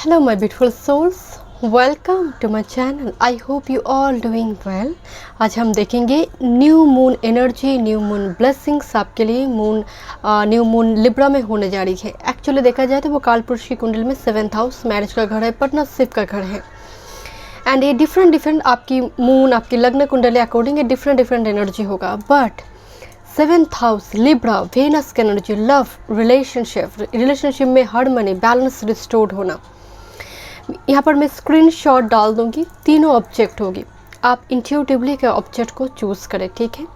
Hello my beautiful souls, welcome to my channel. I hope you all doing well. आज हम देखेंगे new moon energy, new moon blessings आपके लिए। New moon Libra में होने जा रही है। एक्चुअली देखा जाए तो वो कालपुरुष की कुंडली में 7th हाउस मैरिज का घर है, पार्टनरशिप का घर है। एंड ये डिफरेंट आपकी मून, आपकी लग्न कुंडली अकॉर्डिंग ये डिफरेंट एनर्जी होगा। But 7th house Libra, Venus की एनर्जी, लव, रिलेशनशिप में हार्मनी, बैलेंस रिस्टोर्ड होना। यहाँ पर मैं स्क्रीनशॉट डाल दूंगी, तीनों ऑब्जेक्ट होगी, आप इंट्यूटिवली के ऑब्जेक्ट को चूज़ करें, ठीक है।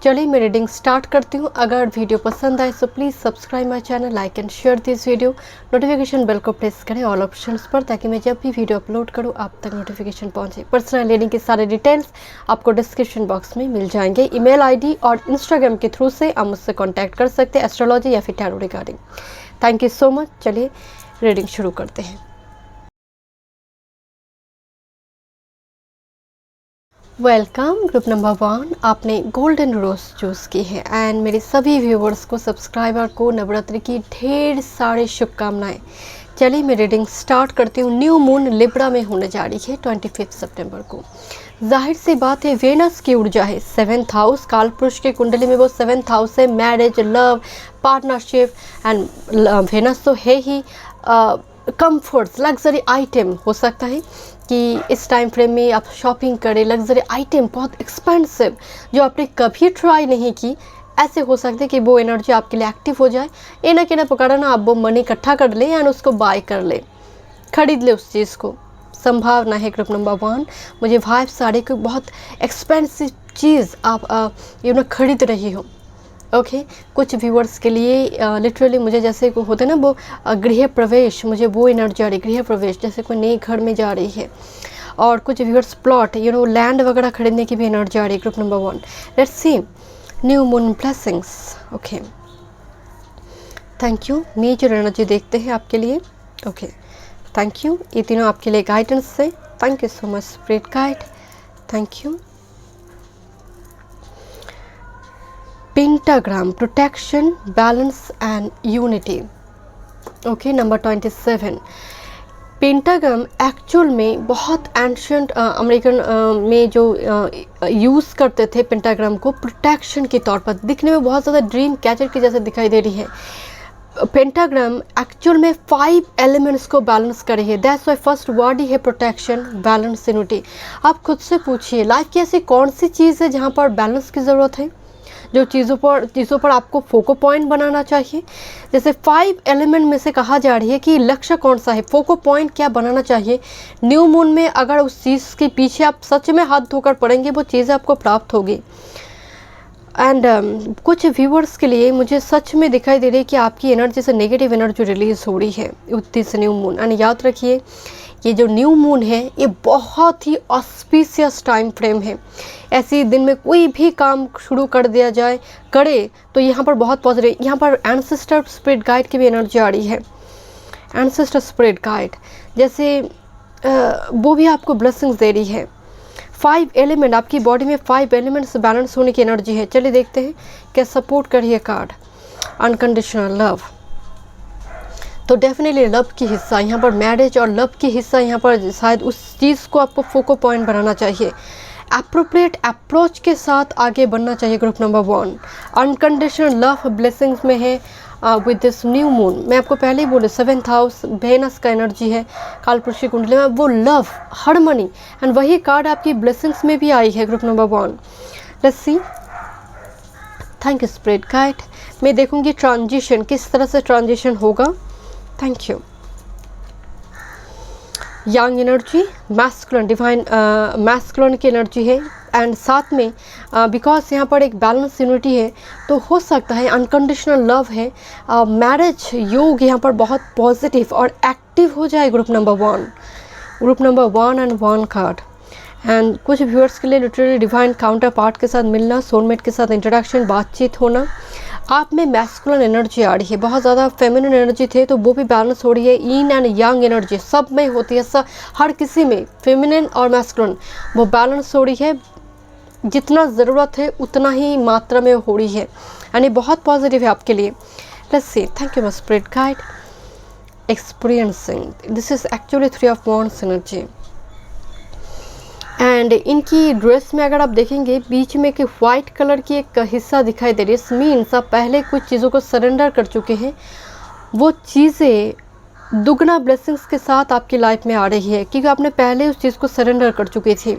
चलिए मैं रीडिंग स्टार्ट करती हूँ। अगर वीडियो पसंद आए तो please subscribe my channel, like and share this video. Notification bell को प्रेस करें ऑल ऑप्शंस पर, ताकि मैं जब भी वीडियो अपलोड करूँ आप तक नोटिफिकेशन पहुँचे। पर्सनल रीडिंग के सारे डिटेल्स आपको डिस्क्रिप्शन बॉक्स में मिल जाएंगे। ईमेल आईडी और इंस्टाग्राम के थ्रू से आप मुझसे कॉन्टैक्ट कर सकते हैं एस्ट्रोलॉजी या फिर tarot regarding. Thank you so much. चलिए रीडिंग शुरू करते हैं। वेलकम ग्रुप नंबर 1, आपने गोल्डन रोज चूज़ की है। एंड मेरे सभी व्यूवर्स को, सब्सक्राइबर को नवरात्रि की ढेर सारी शुभकामनाएं। चलिए मैं रीडिंग स्टार्ट करती हूँ। न्यू मून लिब्रा में होने जा रही है 25 सितंबर को। जाहिर सी बात है, वेनस की ऊर्जा है 7th हाउस, कालपुरुष की कुंडली में वो 7th हाउस है, marriage, love, partnership. And Venus तो है ही कंफर्ट्स, लग्जरी आइटम। हो सकता है कि इस टाइम फ्रेम में आप शॉपिंग करें, लग्जरी आइटम बहुत एक्सपेंसिव जो आपने कभी ट्राई नहीं की। ऐसे हो सकते कि वो एनर्जी आपके लिए एक्टिव हो जाए। ये ना कि ना पकड़ा ना, आप वो मनी इकट्ठा कर ले एंड उसको बाय कर ले, खरीद ले उस चीज़ को। संभावना है ग्रुप नंबर 1, मुझे वाइब्स आ रही कि बहुत एक्सपेंसिव चीज़ आप खरीद रही हो। ओके कुछ व्यूअर्स के लिए लिटरली मुझे जैसे होते ना वो गृह प्रवेश, मुझे वो एनर्जी आ रही, गृह प्रवेश जैसे कोई नए घर में जा रही है। और कुछ व्यूअर्स प्लॉट लैंड वगैरह खरीदने की भी एनर्जी आ रही है group number 1। Let's see new moon blessings. Okay thank you. Major energy देखते हैं आपके लिए। Okay thank you. ये तीनों आपके लिए गाइडेंस से। Thank you so much spirit guide, thank you. Pentagram, protection, balance and unity. Okay number 27। Pentagram actual में बहुत एंशियंट अमेरिकन में जो यूज़ करते थे पेंटाग्राम को प्रोटेक्शन के तौर पर। दिखने में बहुत ज़्यादा ड्रीम कैचर की जैसे दिखाई दे रही है। पेंटाग्राम एक्चुअल में 5 एलिमेंट्स को बैलेंस कर रही है। दैट्स वाई फर्स्ट वर्ड ही है प्रोटेक्शन, बैलेंस, यूनिटी। आप खुद से पूछिए लाइफ की ऐसी कौन सी चीज़ है जहाँ पर बैलेंस की ज़रूरत है, जो चीज़ों पर आपको फोको पॉइंट बनाना चाहिए। जैसे 5 एलिमेंट में से कहा जा रही है कि लक्ष्य कौन सा है, फोको पॉइंट क्या बनाना चाहिए। न्यू मून में अगर उस चीज़ के पीछे आप सच में हाथ धोकर पड़ेंगे, वो चीज़ें आपको प्राप्त होगी। एंड कुछ व्यूअर्स के लिए मुझे सच में दिखाई दे रही है कि आपकी एनर्जी से नेगेटिव एनर्जी रिलीज हो रही है with this new moon. And याद रखिए ये जो न्यू मून है ये बहुत ही ऑस्पिशियस टाइम फ्रेम है। ऐसे दिन में कोई भी काम शुरू कर दिया जाए करे तो यहाँ पर बहुत पॉजिटिव। यहाँ पर एंसेस्टर स्पिरिट गाइड की भी एनर्जी आ रही है। एंसेस्टर स्पिरिट गाइड जैसे वो भी आपको ब्लेसिंग्स दे रही है। 5 एलिमेंट आपकी बॉडी में 5 एलिमेंट्स बैलेंस होने की एनर्जी है। चलिए देखते हैं क्या सपोर्ट कर रही है कार्ड। अनकंडीशनल लव, तो डेफिनेटली लव की हिस्सा यहाँ पर, मैरिज और लव की हिस्सा यहाँ पर शायद उस चीज़ को आपको फोको पॉइंट बनाना चाहिए। एप्रोप्रिएट अप्रोच के साथ आगे बढ़ना चाहिए group number 1। Unconditional love blessings में है विद दिस न्यू मून। मैं आपको पहले ही बोले 7th हाउस वेनस का एनर्जी है कालपुरुष की कुंडली में, वो लव, हार्मनी। एंड वही कार्ड आपकी ब्लेसिंग्स में भी आई है group number 1। Let's see. Thank you spirit guide. मैं देखूंगी ट्रांजिशन किस तरह से ट्रांजिशन होगा। Thank you. Young energy, masculine, divine masculine की एनर्जी है। एंड साथ में बिकॉज यहाँ पर एक बैलेंस यूनिटी है तो हो सकता है अनकंडीशनल लव है, मैरिज योग यहाँ पर बहुत पॉजिटिव और एक्टिव हो जाए group number 1। Group number 1 and 1 card. And कुछ व्यूअर्स के लिए लिटरली डिवाइन काउंटर पार्ट के साथ मिलना, सोलमेट के साथ इंटरेक्शन, बातचीत होना। आप में मैस्कुलिन एनर्जी आ रही है, बहुत ज़्यादा फेमिनिन एनर्जी थे तो वो भी बैलेंस हो रही है। ईन एंड यंग एनर्जी सब में होती है, सब हर किसी में फेमिनिन और मैस्कुलिन वो बैलेंस हो रही है। जितना ज़रूरत है उतना ही मात्रा में हो रही है, यानी बहुत पॉजिटिव है आपके लिए। Let's see. Thank you my spirit guide. experiencing. This is actually Three of Wands energy. And इनकी ड्रेस में अगर आप देखेंगे बीच में एक वाइट कलर की एक हिस्सा दिखाई दे रही है. मीन्स आप पहले कुछ चीज़ों को सरेंडर कर चुके हैं, वो चीज़ें दुगना ब्लेसिंग्स के साथ आपकी लाइफ में आ रही है क्योंकि आपने पहले उस चीज़ को सरेंडर कर चुकी थी.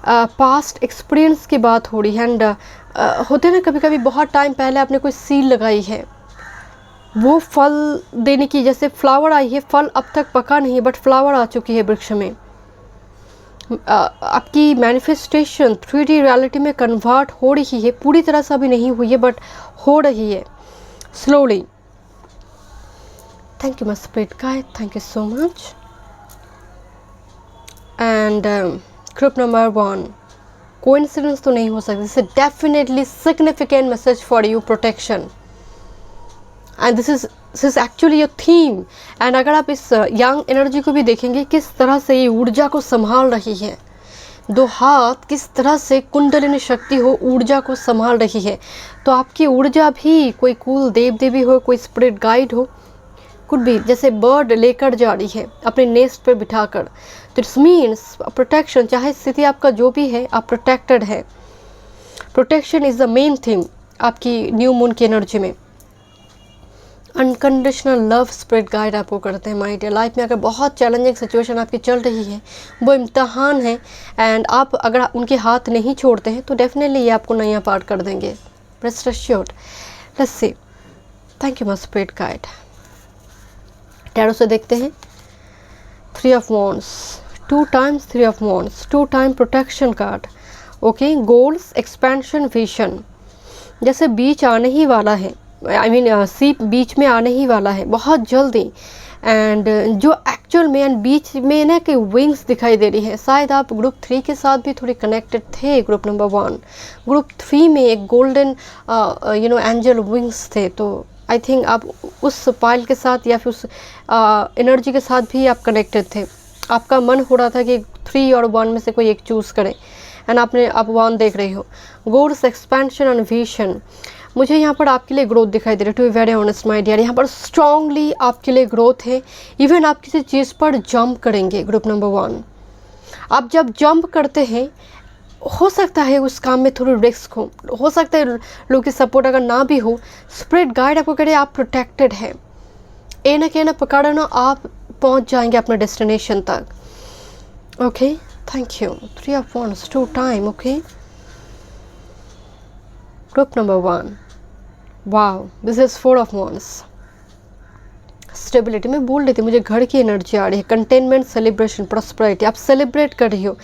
पास्ट एक्सपीरियंस की बात हो रही है. एंड होते ना कभी कभी बहुत टाइम पहले आपने कोई सील लगाई है, वो फल देने की, जैसे फ्लावर आई है, फल अब तक पका नहीं है बट फ्लावर आ चुकी है वृक्ष में. आपकी मैनिफेस्टेशन 3D रियलिटी में कन्वर्ट हो रही है. पूरी तरह से अभी नहीं हुई है बट हो रही है slowly. Thank you my spirit guide, thank you so much. And group number 1, coincidence तो नहीं हो सकती. This is definitely significant message for you, protection. And this is actually your theme. And अगर आप इस यंग एनर्जी को भी देखेंगे किस तरह से ये ऊर्जा को संभाल रही है, दो हाथ किस तरह से कुंडलिनी शक्ति हो ऊर्जा को संभाल रही है. तो आपकी ऊर्जा भी कोई कुल देव देवी हो, कोई स्पिरिट गाइड हो, कुछ भी, जैसे बर्ड लेकर जा रही है अपने नेस्ट पर बिठाकर. तो इट्स मीन्स प्रोटेक्शन. चाहे स्थिति आपका जो भी है, आप प्रोटेक्टेड है. Protection is the main thing आपकी न्यू मून की एनर्जी में. अनकंडीशनल लव स्पिरिट गाइड आपको करते हैं माय डियर. लाइफ में अगर बहुत चैलेंजिंग सिचुएशन आपकी चल रही है, वो इम्तहान है, एंड आप अगर उनके हाथ नहीं छोड़ते हैं तो डेफिनेटली ये आपको नया पार कर देंगे. Rest assured. Let's see. Thank you my spirit guide. Tarot से देखते हैं. 3 of wands, 2 times 3 of wands, 2 time protection card. Okay, goals, expansion, vision. जैसे बीच आने ही वाला है, आई मीन सी बीच में आने ही वाला है बहुत जल्दी. एंड जो एक्चुअल में एंड बीच में ना कि विंग्स दिखाई दे रही है. शायद आप ग्रुप 3 के साथ भी थोड़ी कनेक्टेड थे. ग्रुप नंबर 1, ग्रुप 3 में एक गोल्डन एंजल विंग्स थे. तो आई थिंक आप उस पाइल के साथ या फिर उस एनर्जी के साथ भी आप कनेक्टेड थे. आपका मन हो रहा था कि 3 और 1 में से कोई एक चूज़ करें, एंड आप 1 देख रहे हो. Goals, expansion and vision. मुझे यहाँ पर आपके लिए ग्रोथ दिखाई दे रही है. To be very honest my dear, यहाँ पर स्ट्रांगली आपके लिए ग्रोथ है. इवन आप किसी चीज़ पर जंप करेंगे. ग्रुप नंबर 1, आप जब जंप करते हैं, हो सकता है उस काम में थोड़ी रिस्क हो सकता है लोग की सपोर्ट अगर ना भी हो. स्पिरिट गाइड आपको कह रहे हैं आप प्रोटेक्टेड है. ए ना कहना पकड़ा ना, आप पहुँच जाएंगे अपने डेस्टिनेशन तक. Okay, thank you. 3 of wands, 2 time. Okay, group number 1, wow, this is 4 of wands. Stability में बोल रही थी, मुझे घर की एनर्जी आ रही है. Containment, celebration, prosperity. आप सेलिब्रेट कर रही हो.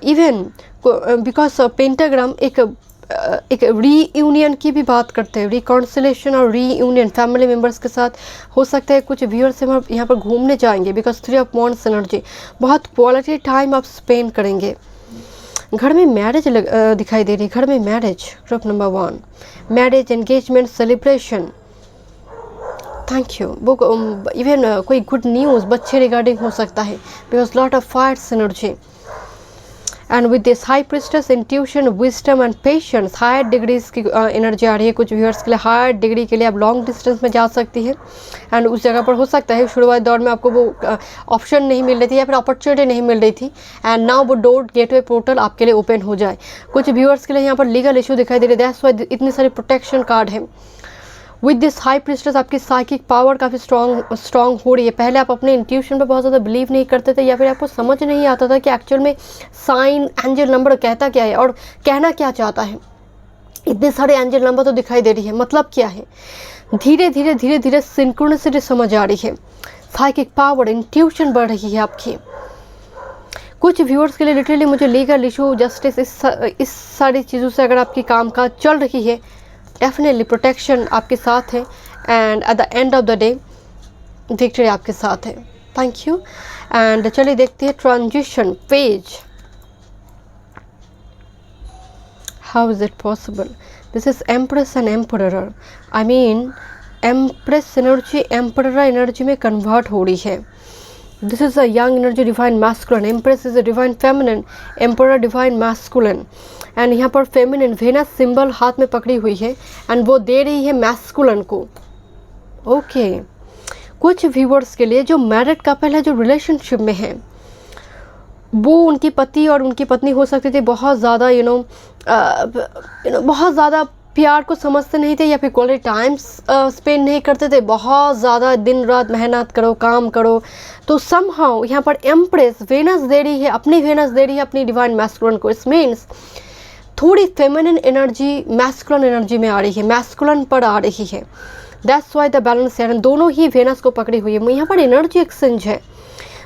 इवन बिकॉज पेंटाग्राम एक रीयूनियन की भी बात करते हैं. रिकॉन्सिलेशन और रीयूनियन फैमिली मेम्बर्स के साथ. हो सकता है कुछ व्यूअर्स यहाँ पर घूमने जाएंगे बिकॉज 3 ऑफ वॉन्ड्स एनर्जी. बहुत क्वालिटी टाइम आप स्पेंड करेंगे. घर में मैरिज दिखाई दे रही है. घर में marriage. Group number 1, marriage, engagement, celebration. Thank you. वो इवन कोई गुड न्यूज़ बच्चे रिगार्डिंग हो सकता है because lot of fires energy. And with this high priestess, intuition, wisdom and patience. Higher degrees की एनर्जी आ रही है कुछ व्यूअर्स के लिए. हायर डिग्री के लिए आप लॉन्ग डिस्टेंस में जा सकती है. एंड उस जगह पर हो सकता है शुरुआती दौर में आपको वो ऑप्शन नहीं मिल रही थी या फिर अपॉर्चुनिटी नहीं मिल रही थी, एंड नाउ वो डोर, गेटवे, पोर्टल आपके लिए ओपन हो जाए. कुछ व्यूअर्स के लिए यहाँ पर लीगल इशू दिखाई दे रहे हैं. दैट्स व्हाई इतनी सारी प्रोटेक्शन कार्ड है. विद दिस हाई प्रिस्टेस आपकी साइकिक पावर काफ़ी स्ट्रॉन्ग हो रही है. पहले आप अपने इंट्यूशन पे बहुत ज़्यादा बिलीव नहीं करते थे या फिर आपको समझ नहीं आता था कि एक्चुअल में साइन, एंजल नंबर कहता क्या है और कहना क्या चाहता है. इतने सारे एंजल नंबर तो दिखाई दे रही है, मतलब क्या है. धीरे धीरे सिंक्रोनिसिटी समझ आ रही है. साइकिक पावर, इंट्यूशन बढ़ रही है आपकी. कुछ व्यूअर्स के लिए लिटरली मुझे लीगल इशू, जस्टिस, इस सारी चीज़ों से अगर आपकी कामकाज चल रही है, डेफिनेटली प्रोटेक्शन आपके साथ है. And eight the end of the day victory आपके साथ है. Thank you. एंड चलिए देखते हैं transition page. How is it possible. This is empress and emperor. I mean empress energy emperor energy में कन्वर्ट हो रही है. This is a young energy, divine masculine. Empress is a divine feminine, emperor divine masculine. And यहाँ पर feminine Venus symbol हाथ में पकड़ी हुई है एंड वो दे रही है मैस्कुलिन को. ओके, कुछ व्यूवर्स के लिए जो मैरिड कपल है, जो रिलेशनशिप में है, वो उनकी पति और उनकी पत्नी हो सकती थी बहुत ज़्यादा बहुत ज़्यादा प्यार को समझते नहीं थे, या फिर क्वालिटी टाइम स्पेंड नहीं करते थे, बहुत ज़्यादा दिन रात मेहनत करो, काम करो। तो समहाउ यहाँ पर एम्प्रेस वेनस दे रही है, अपनी वेनस दे रही है अपनी डिवाइन मैस्कुलिन को। इस मीन्स थोड़ी फेमिनिन एनर्जी मैस्कुलिन एनर्जी में आ रही है, मैस्कुलिन पर आ रही है। दैट्स वाई द बैलेंस है, दोनों ही वेनस को पकड़ी हुई है। यहाँ पर एनर्जी एक्सचेंज है,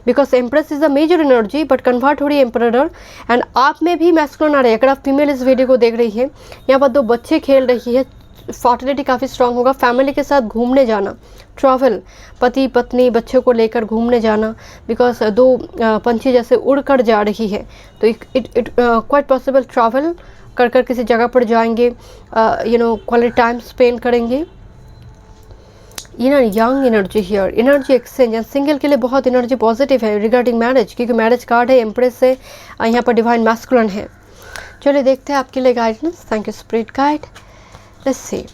because empress is a major energy but convert हो रही है एम्परर, एंड आप में भी मैस्कुलिन आ रही है। अगर आप फीमेल इस वीडियो को देख रही है, यहाँ पर 2 बच्चे खेल रही है, फर्टिलिटी काफ़ी स्ट्रांग होगा, फैमिली के साथ घूमने जाना, ट्रैवल, पति पत्नी बच्चों को लेकर घूमने जाना, बिकॉज 2 पंछी जैसे उड़ कर जा रही है। तो इट क्वाइट पॉसिबल ट्रैवल कर कर किसी जगह पर जाएंगे, क्वालिटी टाइम स्पेंड करेंगे। Young energy here, energy exchange, and single के लिए बहुत एनर्जी पॉजिटिव है रिगार्डिंग मैरिज, क्योंकि मैरिज कार्ड है, एम्प्रेस से यहाँ पर डिवाइन मैस्कुलिन है। चलिए देखते हैं आपके लिए guidance. Thank you spirit guide. Let's see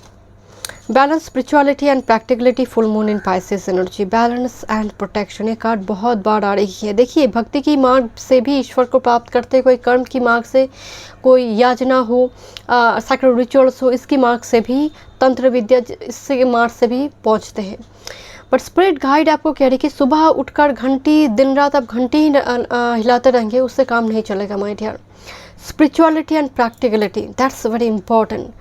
balance, spirituality and practicality, full moon in Pisces energy, balance and protection. ये कार्ड बहुत बार आ रही है। देखिए, भक्ति की मार्ग से भी ईश्वर को प्राप्त करते, कोई कर्म की मार्ग से, कोई याचना हो, सैक्रेड रिचुअल्स हो, इसकी मार्ग से भी, तंत्र विद्या इससे मार्ग से भी पहुंचते हैं। बट स्पिरिट गाइड आपको कह रही है कि सुबह उठकर घंटी, दिन रात आप घंटी ही हिलाते रहेंगे, उससे काम नहीं चलेगा my dear. Spirituality and practicality, that's very important.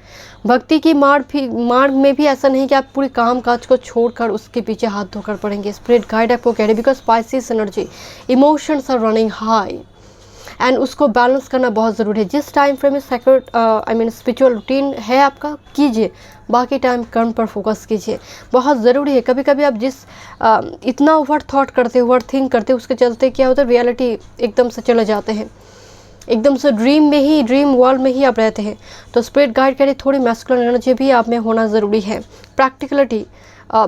भक्ति की मार्ग में भी ऐसा नहीं कि आप पूरी काम काज को छोड़कर उसके पीछे हाथ धोकर पड़ेंगे। स्पिरिट गाइड आपको कह रही है because spices energy, emotions are running high, and उसको बैलेंस करना बहुत ज़रूरी है। जिस टाइम फ्रेम में सैक्रेड स्पिरिचुअल रूटीन है आपका, कीजिए, बाकी टाइम कर्म पर फोकस कीजिए, बहुत ज़रूरी है। कभी कभी आप जिस इतना ओवर थॉट करते, ओवर थिंक करते, उसके चलते क्या होता है, रियलिटी एकदम से चले जाते हैं, एकदम से ड्रीम वर्ल्ड में ही आप रहते हैं। तो स्पिरिट गाइड कह रही थोड़ी मैस्कुलिन एनर्जी भी आप में होना ज़रूरी है। Practicality,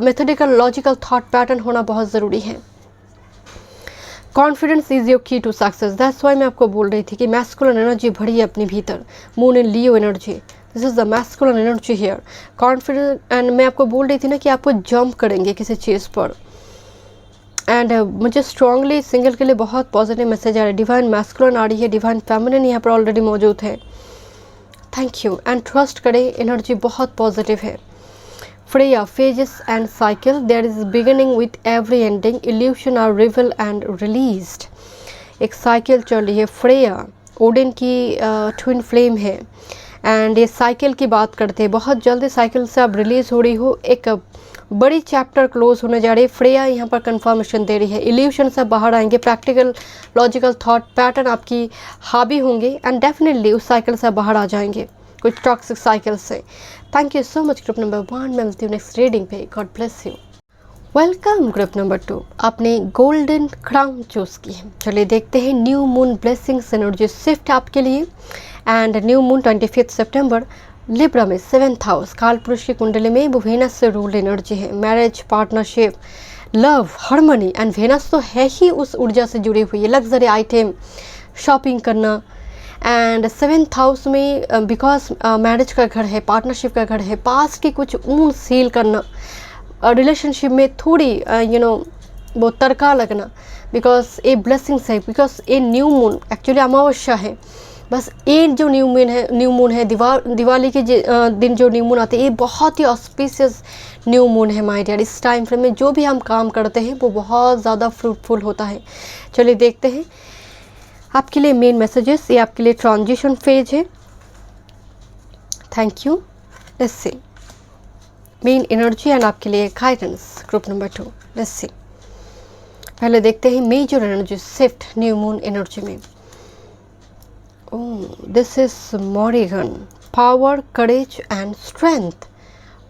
methodical, logical thought pattern होना बहुत ज़रूरी है। कॉन्फिडेंस इज योर की टू सक्सेस, दैट्स वाई मैं आपको बोल रही थी कि मैस्कुलिन एनर्जी भरी है अपने भीतर, moon in Leo energy, this is the masculine energy here. Confidence, and मैं आपको बोल रही थी ना कि आपको जंप करेंगे किसी चीज़ पर, एंड मुझे स्ट्रांगली सिंगल के लिए बहुत पॉजिटिव मैसेज आ रहा है। डिवाइन मैस्कुलिन आ रही है, डिवाइन फेमिनिन यहाँ पर ऑलरेडी मौजूद है। थैंक यू, एंड ट्रस्ट करें, एनर्जी बहुत पॉजिटिव है। Freya, phases and cycle, there is beginning with every ending, illusion are revealed and released। एक साइकिल चल रही है। फ्रेया ओडिन की ट्विन फ्लेम है, एंड ये साइकिल की बात करते हैं। बहुत जल्दी साइकिल से अब रिलीज हो रही हो, एक बड़ी चैप्टर क्लोज होने जा रही है। फ्रेया यहाँ पर कंफर्मेशन दे रही है, इल्यूशन से बाहर आएंगे, प्रैक्टिकल लॉजिकल थॉट पैटर्न आपकी हावी होंगे, एंड डेफिनेटली उस साइकिल से बाहर आ जाएंगे, कुछ टॉक्सिक साइकिल से। Thank you so much group number 1, मैं मिलती हूँ नेक्स्ट रीडिंग पे। God bless you. Welcome group number 2, आपने गोल्डन क्राउन चूज की है। चलिए देखते हैं new moon blessings energy shift आपके लिए। And new moon 25 September Libra में 7th हाउस, काल पुरुष की कुंडली में वो वेनस से रूल्ड एनर्जी है। Marriage, partnership, love, harmony, and Venus तो है ही उस ऊर्जा से जुड़ी हुई है। लग्जरी आइटम, शॉपिंग करना, एंड 7th हाउस में बिकॉज मैरिज का घर है, पार्टनरशिप का घर है, पास्ट की कुछ ऊन सील करना, रिलेशनशिप में थोड़ी वो तड़का लगना, बिकॉज ये ब्लेसिंग्स है, बिकॉज ये न्यू मून एक्चुअली अमावस्या है। बस ये जो न्यू मून है दिवाली के दिन जो न्यू मून आते हैं, ये बहुत ही ऑस्पिशियस न्यू मून है माय डियर। इस टाइम फ्रेम में जो भी हम काम करते हैं वो बहुत ज़्यादा फ्रूटफुल होता है। चलिए देखते हैं आपके लिए मेन मैसेजेस। ये आपके लिए ट्रांजिशन फेज है। Thank you. Let's see main energy and आपके लिए guidance group number 2। Let's see पहले देखते हैं major energy shift new moon energy में। This is Morrigan, power, courage and strength.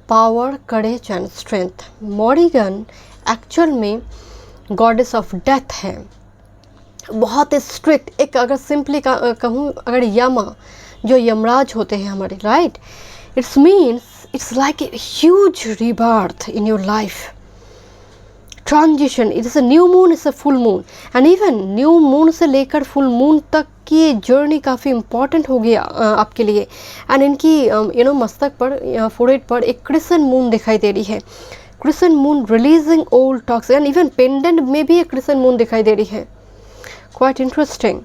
Power, courage and strength. Morrigan actual में goddess of death है, बहुत strict. एक अगर सिंपली कहूँ, अगर यमा जो यमराज होते हैं हमारे, right, it's means it's like a huge rebirth in your life, transition. It is a new moon, it's a full moon, and even new moon से लेकर फुल मून तक की जर्नी काफ़ी इम्पॉर्टेंट होगी आपके लिए। एंड इनकी मस्तक पर, फोरहेड पर एक क्रिसेंट मून दिखाई दे रही है। Crescent moon releasing old toxic, and even pendant में भी एक क्रिसेंट मून दिखाई दे रही है। क्वाइट इंटरेस्टिंग,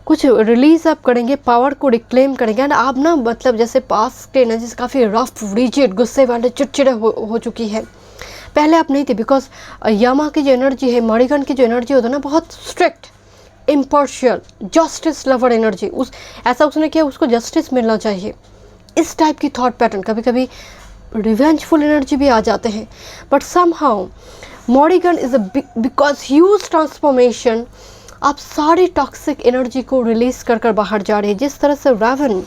कुछ रिलीज आप करेंगे, पावर को रिक्लेम करेंगे, एंड आप ना मतलब जैसे पास के एनर्जी से काफ़ी रफ, रिजिड, गुस्से वाले, चिड़चिड़े हो चुकी है। पहले आप नहीं थे, बिकॉज यामा की जो एनर्जी है, मणिगन की जो एनर्जी होता है ना, बहुत strict, impartial, justice lover energy, उस ऐसा उसने किया, उसको जस्टिस मिलना चाहिए, इस टाइप की थॉट पैटर्न। कभी कभी रिवेंजफुल एनर्जी भी आ जाते हैं, but somehow Morrigan is because huge transformation, आप सारी टॉक्सिक एनर्जी को रिलीज कर कर बाहर जा रहे हैं। जिस तरह से रावण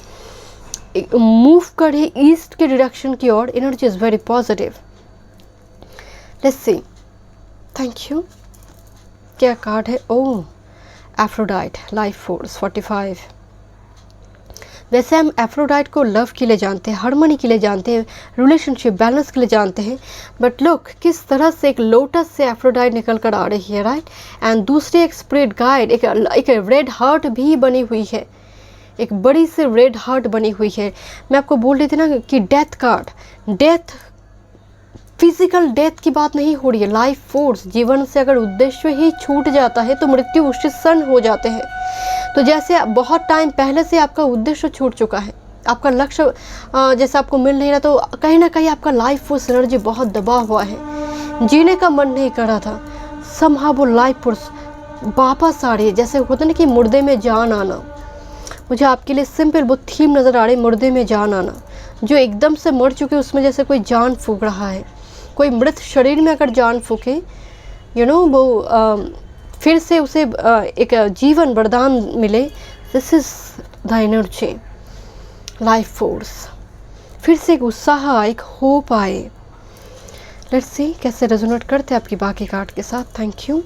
मूव कर रही ईस्ट के डायरेक्शन की ओर, energy is very positive. Let's see, thank you. क्या कार्ड है? Oh, Aphrodite, life force 45। वैसे हम एफ्रोडाइट को लव के लिए जानते हैं, हार्मनी के लिए जानते हैं, रिलेशनशिप बैलेंस के लिए जानते हैं, बट लुक किस तरह से एक लोटस से एफ्रोडाइट निकल कर आ रही है, राइट। एंड दूसरी एक स्पिरिट गाइड, एक रेड हार्ट भी बनी हुई है, एक बड़ी सी रेड हार्ट बनी हुई है। मैं आपको बोल रही थी ना कि death card, death, physical death की बात नहीं हो रही है, लाइफ फोर्स। जीवन से अगर उद्देश्य ही छूट जाता है तो मृत्यु उससे क्षण हो जाते हैं। तो जैसे बहुत टाइम पहले से आपका उद्देश्य छूट चुका है, आपका लक्ष्य जैसे आपको मिल नहीं रहा, तो कहीं ना कहीं आपका लाइफ फोर्स एनर्जी बहुत दबा हुआ है, जीने का मन नहीं कर रहा था। समहाउ वो लाइफ फोर्स वापस आ रही है, जैसे होता ना कि मुर्दे में जान आना। मुझे आपके लिए सिंपल वो थीम नज़र आ रही है, मुर्दे में जान आना। जो एकदम से मर चुके उसमें जैसे कोई जान फूंक रहा है, कोई मृत शरीर में अगर जान फूके, यू नो, वो फिर से उसे एक जीवन वरदान मिले। This is the energy, life force. फिर से एक उत्साह आए, एक होप आए। लेट्स सी कैसे रेजोनेट करते हैं आपकी बाकी कार्ड के साथ। Thank you.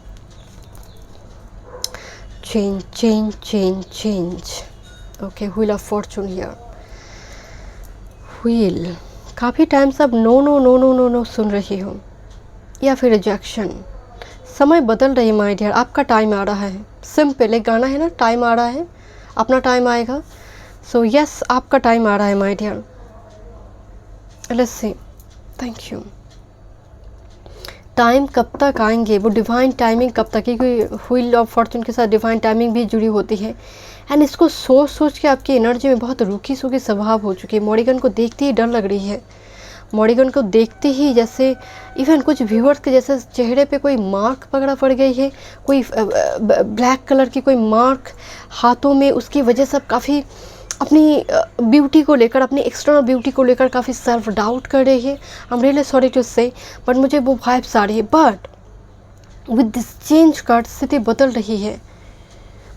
Change change change change. Okay, wheel of fortune here. Wheel, काफ़ी टाइम से अब no no no no no no सुन रही हो, या फिर रिजेक्शन। समय बदल रही है माय डियर, आपका टाइम आ रहा है। सिंपल, एक गाना है ना, टाइम आ रहा है, अपना टाइम आएगा। सो यस, आपका टाइम आ रहा है my dear. Let's see, thank you. Time कब तक आएंगे, वो डिवाइन टाइमिंग कब तक, क्योंकि व्हील ऑफ फॉर्चून के साथ डिवाइन टाइमिंग भी जुड़ी होती है। एंड इसको सोच सोच के आपकी एनर्जी में बहुत रूखी सूखी स्वभाव हो चुकी है। मॉरिगन को देखते ही डर लग रही है, मॉरिगन को देखते ही जैसे इवन कुछ व्यूअर्स के जैसे चेहरे पे कोई मार्क पकड़ा पड़ गई है, कोई ब्लैक कलर की कोई मार्क हाथों में, उसकी वजह से काफ़ी अपनी ब्यूटी को लेकर, अपनी एक्सटर्नल ब्यूटी को लेकर काफ़ी सेल्फ डाउट कर रही है। I am really sorry to say, but मुझे वो वाइब्स आ रही है। But with this change card स्थिति बदल रही है,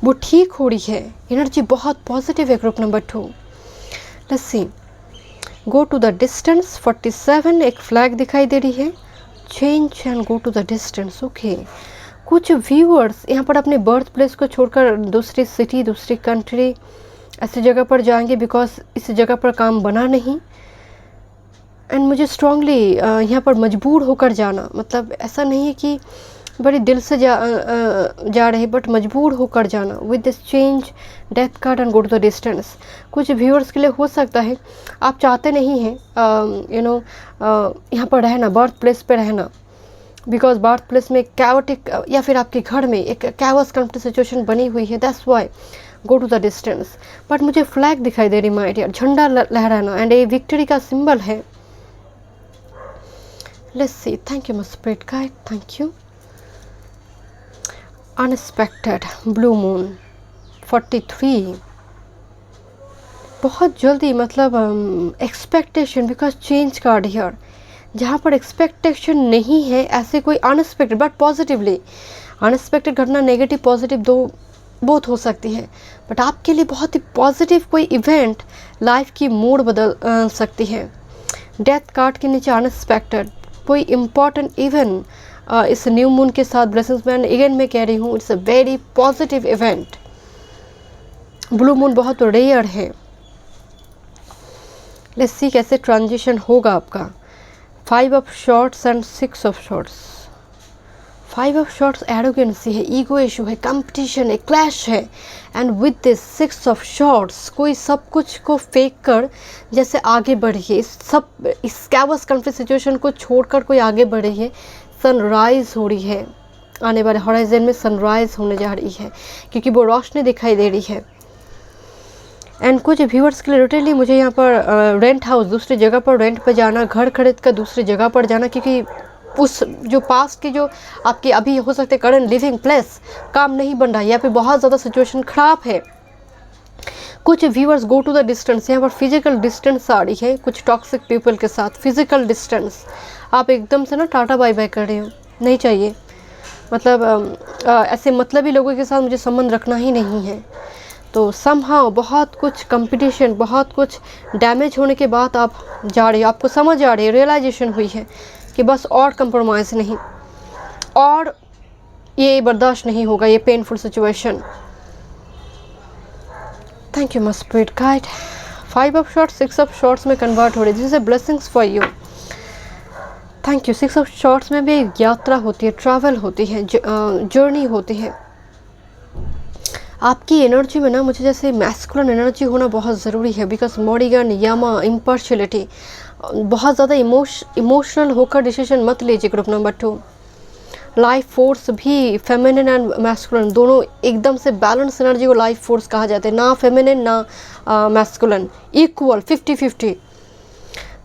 वो ठीक हो रही है, एनर्जी बहुत पॉजिटिव है। Group number 2, let's see, go to the distance 47। एक फ्लैग दिखाई दे रही है, change and go to the distance. Okay, कुछ व्यूअर्स यहाँ पर अपने बर्थ प्लेस को छोड़कर दूसरी सिटी, दूसरी कंट्री, ऐसी जगह पर जाएंगे बिकॉज इस जगह पर काम बना नहीं। एंड मुझे स्ट्रांगली यहाँ पर मजबूर होकर जाना, मतलब ऐसा नहीं है कि बड़ी दिल से जा रहे, बट मजबूर होकर जाना। With this change, death card and go to the distance. कुछ व्यूअर्स के लिए हो सकता है आप चाहते नहीं हैं यू नो यहाँ पर रहना, बर्थ प्लेस पे रहना, बिकॉज बर्थ प्लेस में कैओटिक, या फिर आपके घर में एक कैओस कंफ्लिक्ट सिचुएशन बनी हुई है। That's why go to the distance. But मुझे फ्लैग दिखाई दे रही माय डियर, झंडा लहराना, एंड ये विक्ट्री का सिंबल है। Let's see, thank you my spirit guide, thank you. Unexpected, blue moon 43। बहुत जल्दी, मतलब expectation, because change card here, जहाँ पर एक्सपेक्टेशन नहीं है, ऐसे कोई अनएक्सपेक्टेड बट पॉजिटिवली, अनएक्सपेक्टेड घटना नेगेटिव पॉजिटिव दो बहुत हो सकती है, बट आपके लिए बहुत ही पॉजिटिव कोई इवेंट लाइफ की मूड बदल सकती है। डेथ कार्ड के नीचे अनएक्सपेक्टेड, कोई इम्पॉर्टेंट इवेंट इस न्यू मून के साथ ब्लेसिंग्स में अगेन मैं कह रही हूँ, it's a very positive event. Blue moon बहुत रेयर है। लेट्स सी कैसे ट्रांजिशन होगा आपका। 5 of shorts and 6 of shorts. Five of shorts arrogancy है, ईगो इशू है, कंपटीशन है, क्लैश है। And with this six of shorts, कोई सब कुछ को फेंक कर जैसे आगे बढ़िए, इस कैवस कॉन्फ्लिक्ट सिचुएशन को छोड़कर कोई आगे बढ़िए। सनराइज हो रही है, आने वाले हॉराइजन में सनराइज होने जा रही है, क्योंकि वो रोशनी दिखाई दे रही है। एंड कुछ व्यूअर्स के लिए रिटेली मुझे यहाँ पर रेंट हाउस, दूसरी जगह पर रेंट पर जाना, घर खरीद कर दूसरी जगह पर जाना, क्योंकि उस जो पास्ट की जो आपकी अभी हो सकते करंट लिविंग प्लेस काम नहीं बन रहा है, या फिर बहुत ज़्यादा सिचुएशन ख़राब है। कुछ viewers go to the distance, यहाँ पर फिजिकल डिस्टेंस आ रही है कुछ टॉक्सिक पीपल के साथ। फिजिकल डिस्टेंस, आप एकदम से ना टाटा बाय बाय कर रहे हो, नहीं चाहिए। मतलब ऐसे मतलबी लोगों के साथ मुझे संबंध रखना ही नहीं है। तो समहाउ बहुत कुछ कंपटीशन, बहुत कुछ डैमेज होने के बाद आप जा रहे हो, आपको समझ आ रही है, रियलाइजेशन हुई है कि बस और कंप्रोमाइज़ नहीं, और ये बर्दाश्त नहीं होगा ये painful situation. Thank you my spirit guide. Five of shorts six of shorts में कन्वर्ट हो रही है, this is blessings for you. Thank you. Six of shorts में भी यात्रा होती है, ट्रैवल होती है, जर्नी होती है। आपकी एनर्जी में ना मुझे जैसे मैस्कुलिन एनर्जी होना बहुत ज़रूरी है, बिकॉज मॉडिगन, यामा, इम्पार्शियलिटी, बहुत ज़्यादा इमोशनल होकर डिसीजन मत लीजिए। ग्रुप नंबर 2, लाइफ फोर्स भी फेमिनिन एंड मैस्कुलिन दोनों एकदम से बैलेंस एनर्जी को लाइफ फोर्स कहा जाता है, ना फेमिनिन ना मैस्कुलिन, इक्वल 50-50।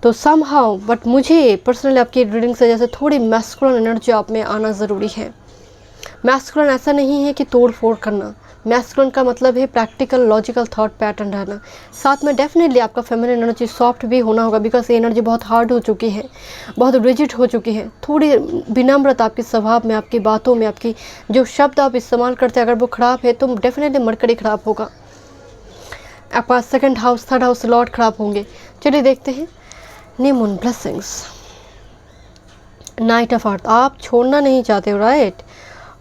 तो समहाउ बट मुझे पर्सनली आपकी रीडिंग से जैसे थोड़ी मैस्कुलिन एनर्जी आप में आना ज़रूरी है। मैस्कुलिन ऐसा नहीं है कि तोड़ फोड़ करना, मैस्कुलिन का मतलब है प्रैक्टिकल लॉजिकल थॉट पैटर्न रहना। साथ में डेफिनेटली आपका फेमिनिन एनर्जी सॉफ्ट भी होना होगा, बिकॉज ये एनर्जी बहुत हार्ड हो चुकी है, बहुत रिजिड हो चुकी है। थोड़ी विनम्रता आपके स्वभाव में, आपकी बातों में, आपकी जो शब्द आप इस्तेमाल करते हैं अगर वो ख़राब है तो डेफिनेटली मरकरी ख़राब होगा, आपका second house, third house lord ख़राब होंगे। चलिए देखते हैं new moon blessings. Knight of earth, आप छोड़ना नहीं चाहते हो, right.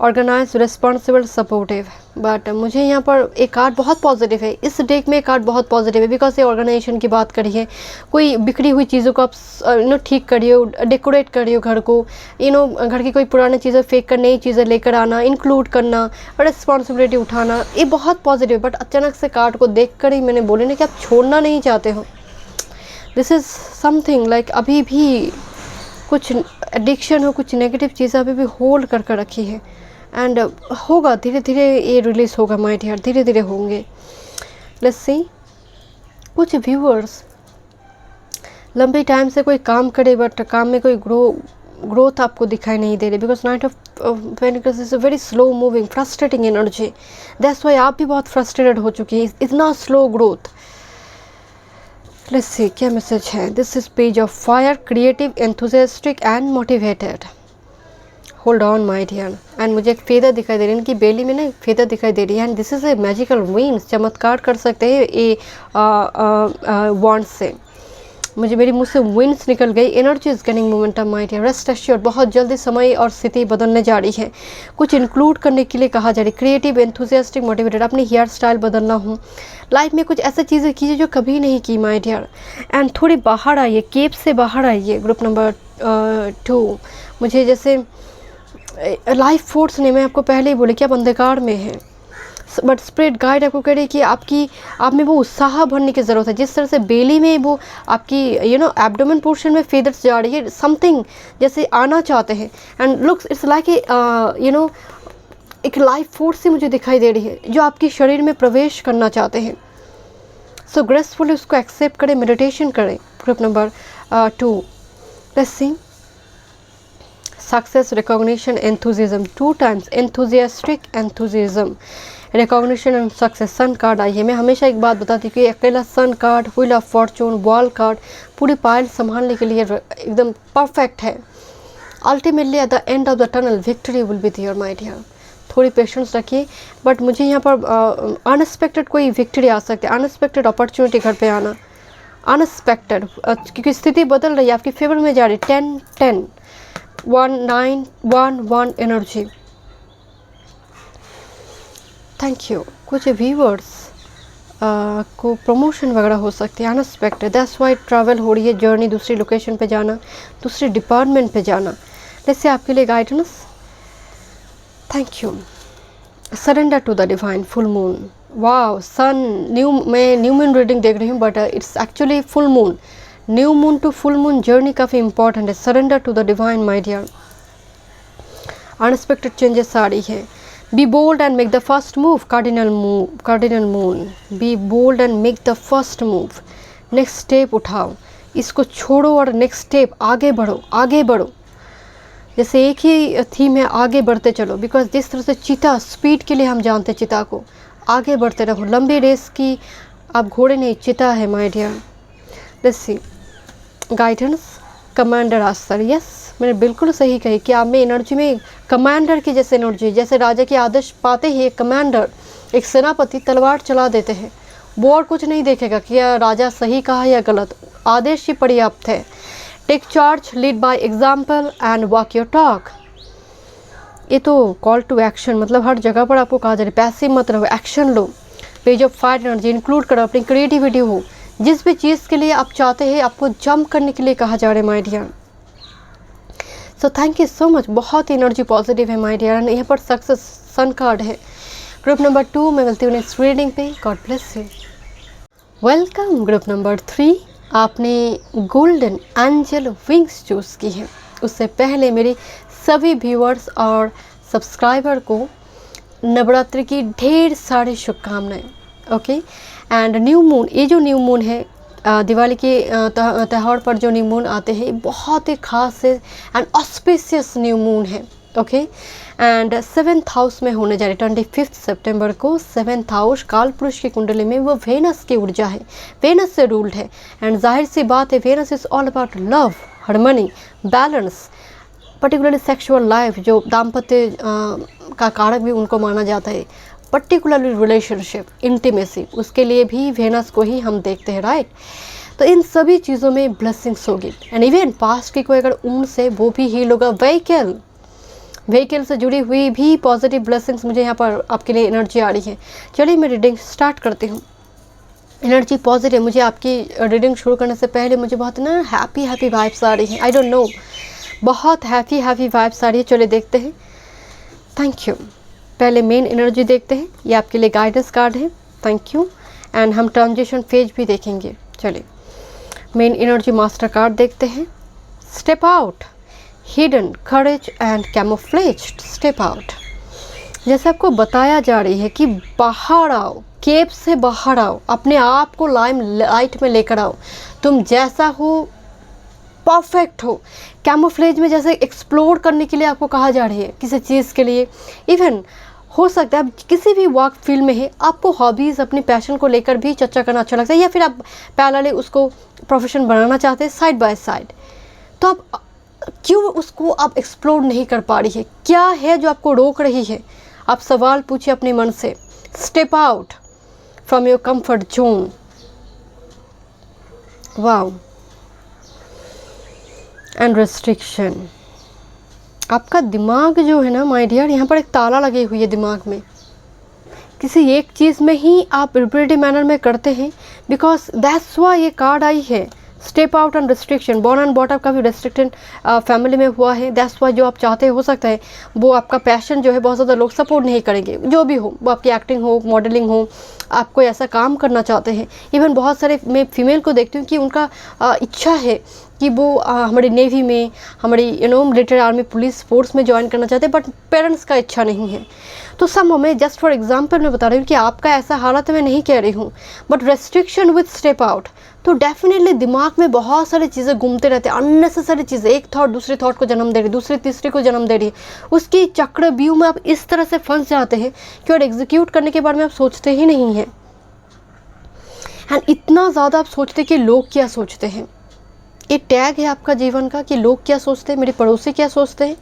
Organise, responsible, supportive. But मुझे यहाँ पर एक कार्ड बहुत पॉजिटिव है, इस डेक में एक कार्ड बहुत पॉजिटिव है, बिकॉज ये ऑर्गेनाइजेशन की बात करी है। कोई बिखरी हुई चीज़ों को आप ठीक करिए, डेकोरेट करिए घर को, घर की कोई पुरानी चीज़ें फेंक कर नई चीज़ें लेकर आना, इंक्लूड करना, रिस्पॉन्सिबिलिटी उठाना, ये बहुत पॉजिटिव। बट अचानक से कार्ड को देख कर ही मैंने बोले ना कि आप छोड़ना नहीं चाहते हो। दिस इज़ समथिंग लाइक अभी भी कुछ एडिक्शन हो, कुछ नेगेटिव चीज़ें अभी भी होल्ड कर कर रखी है। एंड होगा, धीरे धीरे ये रिलीज़ होगा माय डियर, धीरे धीरे होंगे। Let's see. कुछ व्यूअर्स लंबे टाइम से कोई काम करे बट काम में कोई ग्रोथ आपको दिखाई नहीं दे रही, because night of pentacles is a very slow moving frustrating energy. That's why आप भी बहुत फ्रस्ट्रेटेड हो चुकी है, इतना स्लो ग्रोथ। लेट्स सी क्या मैसेज है। This is page of fire, creative, enthusiastic and motivated. Hold on my dear. And मुझे एक फेदर दिखाई दे रही है, इनकी बेली में ना एक फेदर दिखाई दे रही है। And this is a magical wings, चमत्कार कर सकते हैं ये वॉन्ड से। मुझे मेरी मुँह से विंड्स निकल गई। Energy is gaining momentum my dear, rest assured. बहुत जल्दी समय और स्थिति बदलने जा रही है। कुछ इंक्लूड करने के लिए कहा जा रही है, क्रिएटिव, एंथुसियास्टिक, मोटिवेटेड। अपनी हेयर स्टाइल बदलना हो, लाइफ में कुछ ऐसी चीज़ें कीजिए जो कभी नहीं की माय डियर। एंड थोड़ी बाहर आइए, केप से बाहर आइए। ग्रुप नंबर 2, मुझे जैसे लाइफ फोर्स ने, मैं आपको पहले ही बोली कि आप अंधकार में हैं, बट स्पिरिट गाइड आपको कह रही है कि आप में वो उत्साह भरने की ज़रूरत है। जिस तरह से बेली में वो आपकी एब्डोमेन पोर्शन में फेदर्स जा रही है, समथिंग जैसे आना चाहते हैं। एंड लुक्स इट्स लाइक एक लाइफ फोर्स से मुझे दिखाई दे रही है जो आपके शरीर में प्रवेश करना चाहते हैं। सो ग्रेसफुली उसको एक्सेप्ट करें, मेडिटेशन करें। Group number 2, let's see. Success, recognition, enthusiasm, 2 times enthusiastic, enthusiasm, recognition and success. Sun card आई है। मैं हमेशा एक बात बताती हूँ कि अकेला sun card, wheel of fortune, wall card पूरी पाइल संभालने के लिए एकदम परफेक्ट है। Ultimately at the end of the tunnel victory will be there my dear. थोड़ी पेशेंस रखिए। बट मुझे यहाँ पर अनएक्सपेक्टेड कोई विक्ट्री आ सकती है, अनएक्सपेक्टेड अपॉर्चुनिटी घर पे आना, अनएक्सपेक्टेड, क्योंकि स्थिति बदल रही है, आपकी फेवर में जा रही है। 10-10 1911 एनर्जी। Thank you. कुछ व्यूअर्स को प्रमोशन वगैरह हो सकती है, अनएक्सपेक्टेड। दैट्स वाई ट्रैवल हो रही है, जर्नी, दूसरी लोकेशन पे जाना, दूसरे डिपार्टमेंट पे जाना। जैसे आपके लिए guidance thank you. Surrender to the divine, full moon. Wow, sun new, मैं न्यू मून रीडिंग देख रही हूँ but it's actually full moon. New moon to full moon journey काफ़ी इंपॉर्टेंट है। Surrender to the divine my dear. Unexpected changes आ रही है। Be bold and make the first move, cardinal moon. Be bold and make the first move, next step उठाओ, इसको छोड़ो और next step, आगे बढ़ो, आगे बढ़ो। जैसे एक ही थीम है, आगे बढ़ते चलो, बिकॉज जिस तरह से चीता, स्पीड के लिए हम जानते हैं चीता को, आगे बढ़ते रहो। लंबी रेस की आप घोड़े नहीं, चीता है my dear. Let's see guidance, commander Ashtar. Yes, मैंने बिल्कुल सही कही कि आप में एनर्जी में कमांडर की जैसे एनर्जी, जैसे राजा के आदेश पाते ही एक कमांडर, एक सेनापति तलवार चला देते हैं। वो और कुछ नहीं देखेगा कि यह राजा सही कहा या गलत, आदेश ही पर्याप्त है। Take charge, lead by example and walk your talk. ये तो कॉल टू एक्शन, मतलब हर जगह पर आपको कहा जा रहा है पैसिव मत रहो, action low. Page of fire energy, include करो, अपनी क्रिएटिविटी हो, जिस भी चीज़ के लिए आप चाहते हैं आपको जंप करने के लिए कहा जा रहा है my dear. So thank you so much, बहुत ही एनर्जी पॉजिटिव है माय डियर। एंड यहाँ पर सक्सेस सन कार्ड है। ग्रुप नंबर 2 मैं मिलती हूँ नेक्स्ट रीडिंग पे। God bless you. Welcome group number 3। आपने गोल्डन एंजल विंग्स चूज़ की है। उससे पहले मेरे सभी व्यूअर्स और सब्सक्राइबर को नवरात्रि की ढेर सारी शुभकामनाएं। ओके, एंड न्यू मून, ये जो न्यू मून है दिवाली के त्यौहार पर जो न्यू मून आते हैं, बहुत ही खास है एंड ऑस्पिशियस न्यू मून है। ओके, एंड 7th हाउस में होने जा रही 25 सितंबर को। 7th हाउस काल पुरुष की कुंडली में वो वेनस की ऊर्जा है, वेनस से रूल्ड है। एंड जाहिर सी बात है, Venus is all about love, harmony, balance, particularly sexual life, जो दाम्पत्य का कारक भी उनको माना जाता है, पर्टिकुलरली रिलेशनशिप, इंटीमेसी, उसके लिए भी वेनस को ही हम देखते हैं, राइट। तो इन सभी चीज़ों में ब्लेसिंग्स होगी। एंड इवन पास्ट की कोई अगर ऊन से वो भी हील होगा। व्हीकल से जुड़ी हुई भी पॉजिटिव ब्लेसिंग्स मुझे यहाँ पर आपके लिए एनर्जी आ रही है। चलिए मैं रीडिंग स्टार्ट करती हूँ। एनर्जी पॉजिटिव, मुझे आपकी रीडिंग शुरू करने से पहले मुझे बहुत ना हैप्पी वाइब्स आ रही हैं। आई डोंट नो, बहुत हैप्पी वाइब्स आ रही है। चलिए देखते हैं। Thank you. पहले मेन एनर्जी देखते हैं, ये आपके लिए गाइडेंस कार्ड है। Thank you. एंड हम ट्रांजिशन फेज भी देखेंगे। चलिए मेन एनर्जी मास्टर कार्ड देखते हैं। Step out, hidden, courage and camouflaged. Step out, जैसे आपको बताया जा रही है कि बाहर आओ, केव से बाहर आओ, अपने आप को लाइट में लेकर आओ। तुम जैसा हो परफेक्ट हो। कैमोफ्लेज में जैसे एक्सप्लोर करने के लिए आपको कहा जा रही है किसी चीज़ के लिए। इवन हो सकता है आप किसी भी वर्क फील्ड में है, आपको हॉबीज़, अपनी पैशन को लेकर भी चर्चा करना अच्छा लगता है, या फिर आप पैरेलली उसको प्रोफेशन बनाना चाहते हैं साइड बाय साइड। तो आप क्यों उसको आप एक्सप्लोर नहीं कर पा रही है? क्या है जो आपको रोक रही है? आप सवाल पूछिए अपने मन से। Step out from your comfort zone. Wow. And restriction, आपका दिमाग जो है ना माय डियर, यहाँ पर एक ताला लगी हुई है दिमाग में। किसी एक चीज़ में ही आप रिपीटेटिव मैनर में करते हैं, बिकॉज दैट्स व्हाई ये कार्ड आई है। Step out and restriction, born and bought up का भी रेस्ट्रिक्टेड फैमिली में हुआ है। दैट्स व्हाई जो आप चाहते हो सकता है वो आपका पैशन जो है बहुत ज़्यादा लोग सपोर्ट नहीं करेंगे। जो भी हो, वो आपकी एक्टिंग हो, मॉडलिंग हो, आप कोई ऐसा काम करना चाहते हैं। इवन बहुत सारे मैं फीमेल को देखती हूँ कि उनका इच्छा है कि वो हमारी नेवी में, हमारी मिलिट्री, आर्मी, पुलिस फोर्स में ज्वाइन करना चाहते हैं, बट पेरेंट्स का इच्छा नहीं है। तो सम में जस्ट फॉर एग्जांपल मैं बता रही हूँ कि आपका ऐसा हालत मैं नहीं कह रही हूँ, but restriction with step out, तो डेफिनेटली दिमाग में बहुत सारी चीज़ें घूमते रहते हैं, अननेसेसरी चीज़ें। एक थॉट दूसरे थॉट को जन्म दे रही, दूसरे तीसरे को जन्म दे रही है। उसकी चक्रव्यूह में आप इस तरह से फंस जाते हैं कि और एग्जीक्यूट करने के बारे में आप सोचते ही नहीं हैं। एंड इतना ज़्यादा आप सोचते कि लोग क्या सोचते हैं। ये टैग है आपका जीवन का कि लोग क्या सोचते हैं, मेरे पड़ोसी क्या सोचते हैं,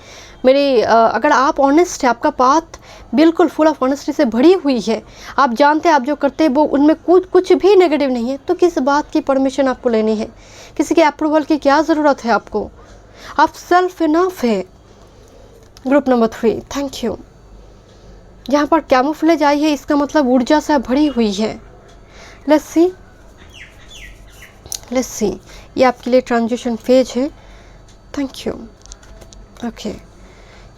मेरे अगर आप ऑनेस्ट है, आपका पाथ बिल्कुल फुल ऑफ ऑनेस्टी से भरी हुई है, आप जानते हैं आप जो करते हैं वो उनमें कुछ भी नेगेटिव नहीं है, तो किस बात की परमिशन आपको लेनी है? किसी के अप्रूवल की क्या ज़रूरत है आपको? आप सेल्फ इनफ है। Group number 3, thank you. यहाँ पर कैमोफ्लेज आई है, इसका मतलब ऊर्जा से भरी हुई है। लेट्स सी, ये आपके लिए ट्रांजिशन फेज है। Thank you. ओके,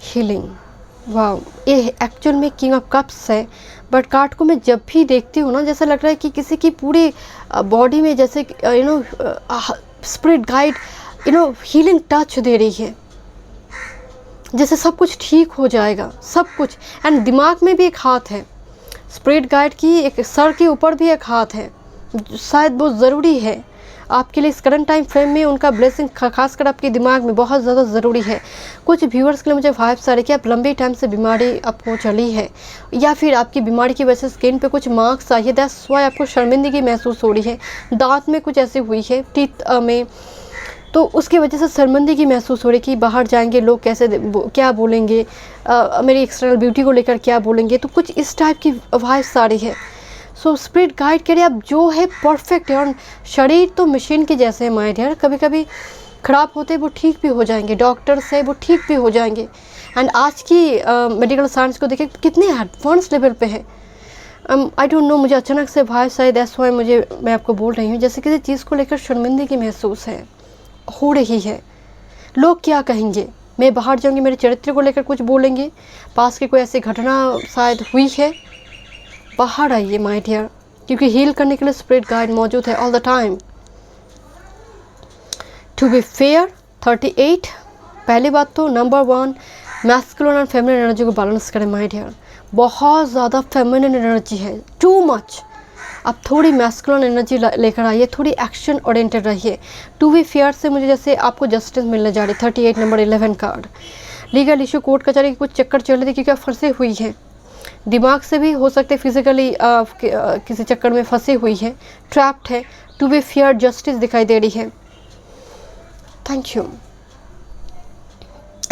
हीलिंग, वाह, ये एक्चुअल में किंग ऑफ कप्स है। बट कार्ड को मैं जब भी देखती हूँ ना, जैसा लग रहा है कि किसी की पूरी बॉडी में जैसे स्पिरिट गाइड हीलिंग टच दे रही है, जैसे सब कुछ ठीक हो जाएगा, सब कुछ। एंड दिमाग में भी एक हाथ है, स्पिरिट गाइड की एक सर के ऊपर भी एक हाथ है, शायद बहुत ज़रूरी है आपके लिए इस करंट टाइम फ्रेम में। उनका ब्लेसिंग खासकर आपके दिमाग में बहुत ज़्यादा ज़रूरी है। कुछ व्यूअर्स के लिए मुझे वाइब्स आ रही कि आप लंबे टाइम से बीमारी आपको चली है, या फिर आपकी बीमारी की वजह से स्किन पे कुछ मार्क्स आई है, दैट्स व्हाई आपको शर्मिंदगी महसूस हो रही है। दांत में कुछ ऐसी हुई है, टीथ में, तो उसकी वजह से शर्मिंदगी महसूस हो रही कि बाहर जाएंगे लोग कैसे क्या बोलेंगे, मेरी एक्सटर्नल ब्यूटी को लेकर क्या बोलेंगे, तो कुछ इस टाइप की वाइब्स आ रही है। सो स्पिरिट गाइड करे आप जो है परफेक्ट है। और शरीर तो मशीन के जैसे है माय डियर, कभी कभी ख़राब होते वो ठीक भी हो जाएंगे, डॉक्टर्स है वो ठीक भी हो जाएंगे। एंड आज की मेडिकल साइंस को देखिए कितने एडवांस लेवल पे है। आई डोंट नो, मुझे अचानक से भाई शायद ऐसा है, मैं आपको बोल रही हूँ जैसे किसी चीज़ को लेकर शर्मिंदगी महसूस हो रही है। लोग क्या कहेंगे, मैं बाहर जाऊँगी, मेरे चरित्र को लेकर कुछ बोलेंगे, पास की कोई ऐसी घटना शायद हुई है। बाहर आइए माय डियर, क्योंकि हील करने के लिए स्पिरिट गाइड मौजूद है all the time. To be fair 38। पहली बात तो number 1, masculine and feminine energy को बैलेंस करें माय डियर। बहुत ज़्यादा फेमिनिन एनर्जी है, टू मच। अब थोड़ी मैस्कुलिन एनर्जी लेकर आइए, थोड़ी एक्शन ओरिएंटेड रहिए। टू बी फेयर से मुझे जैसे आपको जस्टिस मिलने जा रही, 38 number 11 card. Legal issue, court कचहरी की कुछ चक्कर चल रही थी क्योंकि आप फंसे हुई हैं, दिमाग से भी हो सकते, फिजिकली किसी चक्कर में फंसी हुई है, ट्रैप्ड है। टू बी फेयर जस्टिस दिखाई दे रही है। Thank you.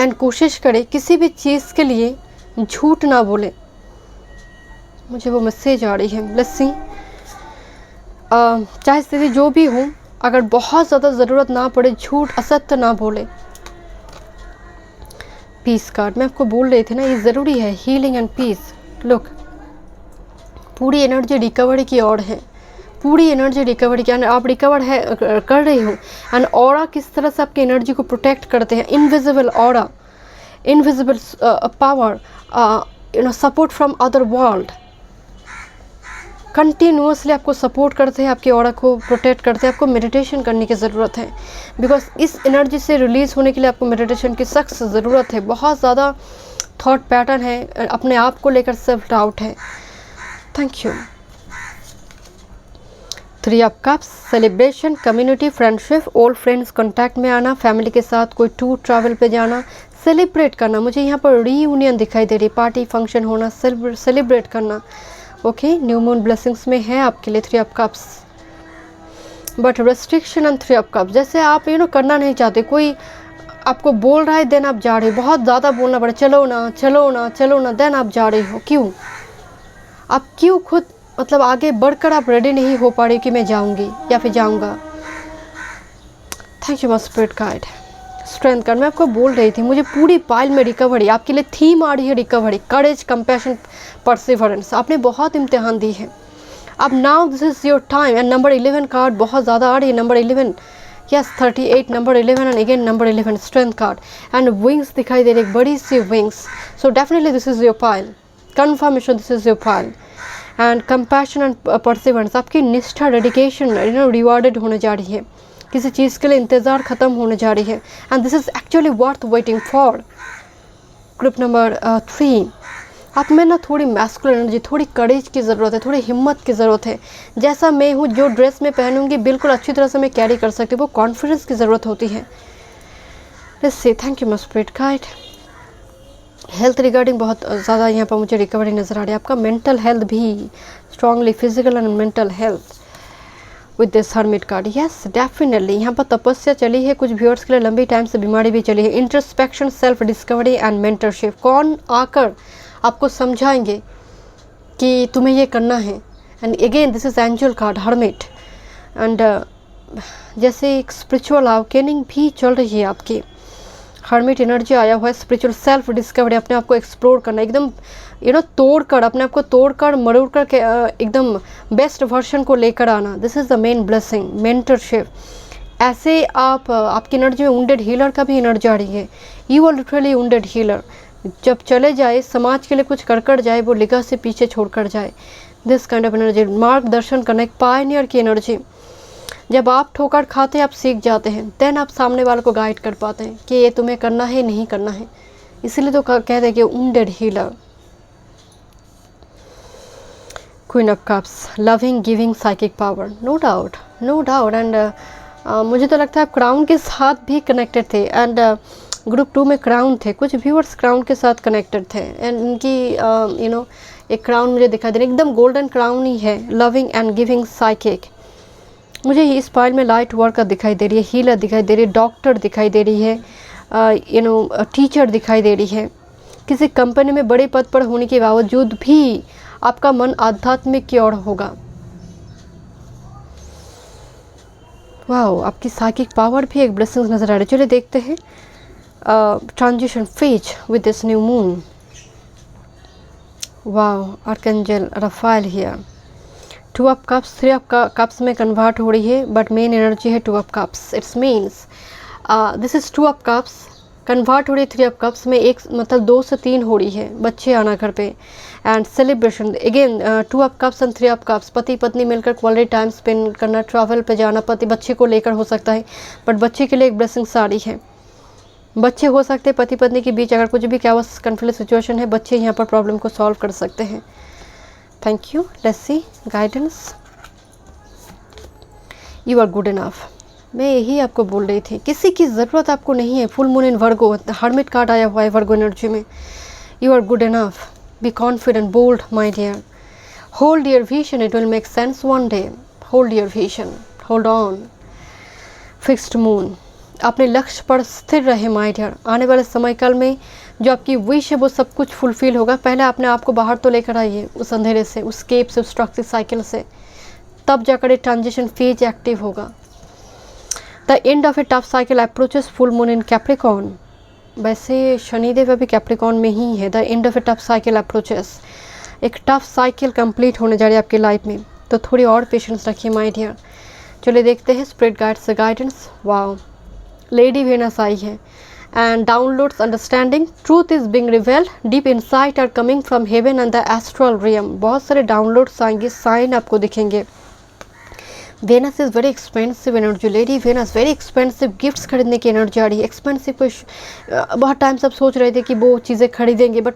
एंड कोशिश करें किसी भी चीज़ के लिए झूठ ना बोले, मुझे वो मैसेज आ रही है। ब्लेसिंग, चाहे स्थिति जो भी हो, अगर बहुत ज़्यादा ज़रूरत ना पड़े झूठ असत्य ना बोले। पीस कार्ड, मैं आपको बोल रही थी ना, ये ज़रूरी है, हीलिंग एंड पीस। लुक, पूरी एनर्जी रिकवरी की ओर है, पूरी एनर्जी रिकवरी की। आप रिकवर है कर रही हो। एंड ऑरा किस तरह से आपकी एनर्जी को प्रोटेक्ट करते हैं, invisible aura, invisible power, support from other world, continuously आपको सपोर्ट करते हैं, आपके ऑरा को प्रोटेक्ट करते हैं। आपको मेडिटेशन करने की ज़रूरत है, बिकॉज इस एनर्जी से रिलीज़ होने के लिए आपको मेडिटेशन की सख्त ज़रूरत है। बहुत ज़्यादा थॉट पैटर्न है, अपने आप को लेकर सेल्फ डाउट है। Thank you. 3 of cups, celebration, community, friendship, old friends contact में आना, फैमिली के साथ कोई टूर ट्रैवल पे जाना, सेलिब्रेट करना। मुझे यहाँ पर रीयूनियन दिखाई दे रही, पार्टी फंक्शन होना, सेलिब्रेट करना। ओके, न्यू मून ब्लेसिंग्स में है आपके लिए 3 of cups. But restriction and 3 of cups, जैसे आप करना नहीं चाहते, कोई आपको बोल रहा है, देन आप जा रहे हो, बहुत ज़्यादा बोलना पड़ा, चलो ना चलो ना चलो ना, देन आप जा रहे हो। क्यों? आप क्यों खुद मतलब आगे बढ़कर आप रेडी नहीं हो पा रहे कि मैं जाऊंगी या फिर जाऊंगा। Thank you my spirit guide. Strength card, मैं आपको बोल रही थी, मुझे पूरी पाइल में रिकवरी, आपके लिए थीम आ रही है रिकवरी, करेज, कंपैशन, परसिवरेंस। आपने बहुत इम्तिहान दी है, अब now this is your time. And number 11 card बहुत ज़्यादा आ रही है, number 11, yes 38, number 11 and again number 11, strength card and wings दिखाई दे रही, एक बड़ी सी wings. So definitely this is your pile, confirmation this is your pile. And compassion and perseverance, आपकी निष्ठा, डेडिकेशन रिवॉर्डेड होने जा रही है, किसी चीज़ के लिए इंतज़ार ख़त्म होने जा रही है। And this is actually worth waiting for. Group number 3, आप में ना थोड़ी मैस्कुलिन एनर्जी, थोड़ी करेज की ज़रूरत है, थोड़ी हिम्मत की ज़रूरत है। जैसा मैं हूँ, जो ड्रेस मैं पहनूंगी बिल्कुल अच्छी तरह से मैं कैरी कर सकती हूँ, वो कॉन्फिडेंस की ज़रूरत होती है। Let's say thank you my spirit guide. Health regarding बहुत ज़्यादा यहाँ पर मुझे रिकवरी नज़र आ रही है। आपका मेंटल हेल्थ भी strongly, physical and mental health with this hermit card. Yes definitely, यहाँ पर तपस्या चली है, कुछ व्यूअर्स के लिए लंबी टाइम से बीमारी भी चली है। Introspection, self discovery and mentorship, कौन आकर आपको समझाएंगे कि तुम्हें ये करना है। And again this is angel card, hermit. And जैसे एक स्पिरिचुअल अवेकनिंग भी चल रही है आपकी, हर्मिट एनर्जी आया हुआ है, स्पिरिचुअल सेल्फ डिस्कवरी, अपने आप को एक्सप्लोर करना, एकदम तोड़कर, अपने आप को तोड़कर मरोड़ कर के एकदम बेस्ट वर्जन को लेकर आना। This is the main blessing, mentorship. ऐसे आपकी एनर्जी में वुंडेड हीलर का भी एनर्जी आ रही है, you are literally wounded healer. जब चले जाए, समाज के लिए कुछ कर जाए, वो लिगा से पीछे छोड़ कर जाए। दिस काइंड ऑफ एनर्जी, मार्गदर्शन करना, एक पायनियर की एनर्जी। जब आप ठोकर खाते आप सीख जाते हैं, देन आप सामने वाले को गाइड कर पाते हैं कि ये तुम्हें करना है नहीं करना है। इसीलिए तो कहते हैं कि wounded healer. Queen of cups, loving, giving, psychic power, no doubt, no doubt. And मुझे तो लगता है आप क्राउन के साथ भी कनेक्टेड थे, एंड ग्रुप 2 में क्राउन थे, कुछ व्यूअर्स क्राउन के साथ कनेक्टेड थे, एंड इनकी एक क्राउन मुझे दिखाई दे रही है, एकदम गोल्डन क्राउन ही है। लविंग एंड गिविंग, साइकिक, मुझे इस फाइल में लाइट वर्कर दिखाई दे रही है, हीलर दिखाई दे रही है, डॉक्टर दिखाई दे रही है, टीचर दिखाई दे रही है। किसी कंपनी में बड़े पद पर होने के बावजूद भी आपका मन आध्यात्मिक की ओर होगा। वाह, आपकी साइकिक पावर भी एक ब्लेसिंग्स नजर आ रही है। चलिए देखते हैं transition phase with this new moon. वाह, archangel Raphael here. 2 of cups 3 of cups में कन्वर्ट हो रही है, बट मेन एनर्जी है 2 of cups. It's means this is 2 of cups convert हो रही है 3 ऑफ कप्स में, एक मतलब 2 से 3 हो रही है, बच्चे आना घर पे, and celebration again 2 of cups and 3 of cups, पति पत्नी मिलकर क्वालिटी टाइम स्पेंड करना, ट्रैवल पे जाना, पति बच्चे को लेकर हो सकता है, बट बच्चे के लिए एक ब्लेसिंग्स आ रही है। बच्चे हो सकते हैं पति पत्नी के बीच, अगर कुछ भी क्या कन्फ्लिक्ट सिचुएशन है, बच्चे यहाँ पर प्रॉब्लम को सॉल्व कर सकते हैं। Thank you, let's see guidance. You are good enough, मैं यही आपको बोल रही थी, किसी की ज़रूरत आपको नहीं है। Full moon in Virgo, hermit card आया हुआ है वर्गो एनर्जी में। You are good enough, be confident, bold my dear, hold your vision, it will make sense one day. Hold your vision, hold on, fixed moon, अपने लक्ष्य पर स्थिर रहे my dear. आने वाले समय काल में जो आपकी विश है वो सब कुछ फुलफिल होगा। पहले अपने आप को बाहर तो लेकर आइए उस अंधेरे से, उस केप से, उस टॉक्सिक साइकिल से, तब जाकर ये ट्रांजिशन फेज एक्टिव होगा। The end of A tough cycle approaches full moon in Capricorn. वैसे शनिदेव अभी कैप्रिकॉर्न में ही है। The end of A tough cycle approaches, एक टफ साइकिल कंप्लीट होने जा रही है आपकी लाइफ में, तो थोड़ी और पेशेंस रखिए माय डियर। चलिए देखते हैं स्पिरिट गाइड से गाइडेंस। वाओ, लेडी वेनस आई है, and downloads understanding, truth is being revealed, deep insight are coming from heaven and the astral realm. बहुत सारे डाउनलोड्स आएंगे, साइन आपको दिखेंगे। Venus is very expensive energy, lady Venus very expensive, gifts खरीदने की energy आ रही है। एक्सपेंसिव कुछ बहुत टाइम से आप सोच रहे थे कि वो चीज़ें खरीदेंगे, बट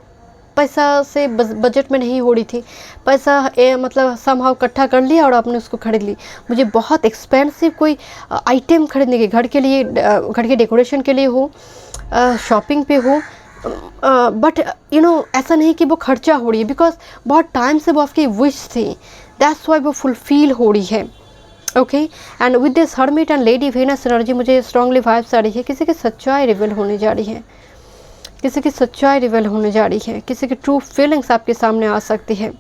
पैसा से बजट में नहीं हो रही थी, पैसा मतलब समहाउ इकट्ठा कर लिया और आपने उसको खरीद ली। मुझे बहुत एक्सपेंसिव कोई आइटम खरीदने के, घर के लिए, घर के डेकोरेशन के लिए हो, शॉपिंग पे हो, बट ऐसा नहीं कि वो खर्चा हो रही है, बिकॉज बहुत टाइम से वो आपकी विश थी, दैट्स वाई वो फुलफिल हो रही है। Okay, and with this hermit and lady Venus energy मुझे स्ट्रांगली वाइब्स आ रही है, किसी की सच्चाई रिवील होने जा रही है, किसी की सच्चाई रिवील होने जा रही है, किसी की ट्रू फीलिंग्स आपके सामने आ सकती है।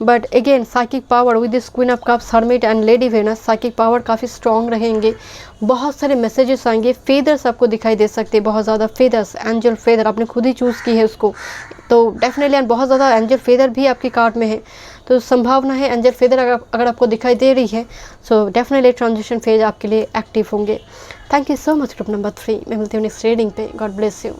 But again psychic power with this queen of cups, hermit and lady Venus, psychic power काफ़ी स्ट्रॉन्ग रहेंगे। बहुत सारे मैसेजेस आएंगे, फेदर्स आपको दिखाई दे सकते हैं, बहुत ज़्यादा फेदर्स, एंजल फेदर आपने खुद ही चूज़ की है उसको, तो डेफिनेटली, एंड बहुत ज़्यादा एंजल फेदर भी आपकी कार्ड में है, तो संभावना है एंजल फेदर अगर आपको दिखाई दे रही है, सो डेफिनेटली ट्रांजिशन फेज आपके लिए एक्टिव होंगे। Thank you so much group number 3। मैं मिलती हूँ नेक्स्ट रीडिंग पे। God bless you.